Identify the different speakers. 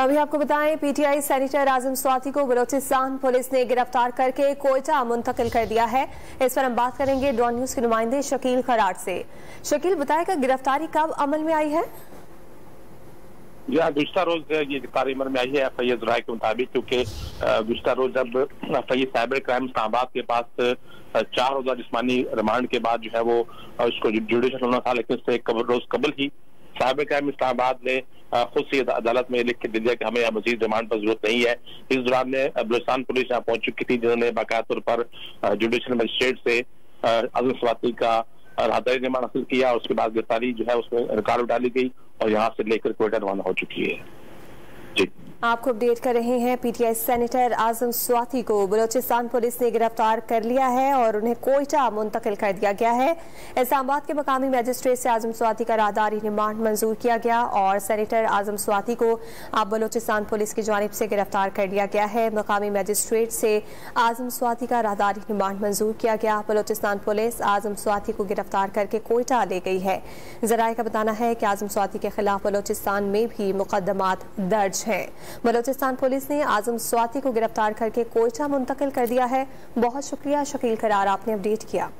Speaker 1: अभी आपको बताएं, पीटीआई सेनेटर आजम स्वाति को बलोचिस्तान पुलिस ने गिरफ्तार करके कोयटा मुंतकिल कर दिया है। इस पर हम बात करेंगे डॉन न्यूज के नुमाइंदे शकील खराट से। शकील, बताएगा गिरफ्तारी कब अमल में आई है?
Speaker 2: गुज़श्ता रोज ये गिरफ्तारी अमल में आई है फैयज राय के मुताबिक, क्योंकि गुज़श्ता रोज जब फैयज साइबर क्राइम इस्लामाबाद के पास 4 रोजा जिस्मानी रिमांड के बाद जो है वो उसको जुडिशल होना था, लेकिन उससे एक रोज कबल ही साइबर क्राइम इस्लामाबाद ने खुद से अदालत में लिख के दे दिया कि हमें मजीद रिमांड पर जरूरत नहीं है। इस दौरान में बलोचिस्तान पुलिस यहाँ पहुंच चुकी थी, जिन्होंने बाकायदा तौर पर जुडिशल मजिस्ट्रेट से आजम स्वाति का राहदारी रिमांड हासिल किया। उसके बाद गिरफ्तारी जो है उसमें रिकॉर्ड डाली गई और यहाँ से लेकर कोयटा रवाना हो चुकी है। जी, आपको
Speaker 1: अपडेट कर रहे हैं। पीटीआई सेनेटर आजम स्वाति को बलोचिस्तान पुलिस ने गिरफ्तार कर लिया है और उन्हें कोयटा मुंतकिल कर दिया गया है। इस्लामाबाद के मकामी मजिस्ट्रेट से आजम स्वाति का राहदारी रिमांड मंजूर किया गया और सेनेटर आजम स्वाति को अब बलोचिस्तान पुलिस की जानिब से गिरफ्तार कर लिया गया है। मकामी मजिस्ट्रेट से आजम स्वाति का राहदारी रिमांड मंजूर किया गया। बलोचिस्तान पुलिस आजम स्वाति को गिरफ्तार करके कोयटा ले गई है। जराये का बताना है कि आजम स्वाति के खिलाफ बलोचिस्तान में भी मुकदमात दर्ज हैं। बलोचिस्तान पुलिस ने आजम स्वाति को गिरफ्तार करके कोयटा मुंतकिल कर दिया है। बहुत शुक्रिया शकील करार, आपने अपडेट किया।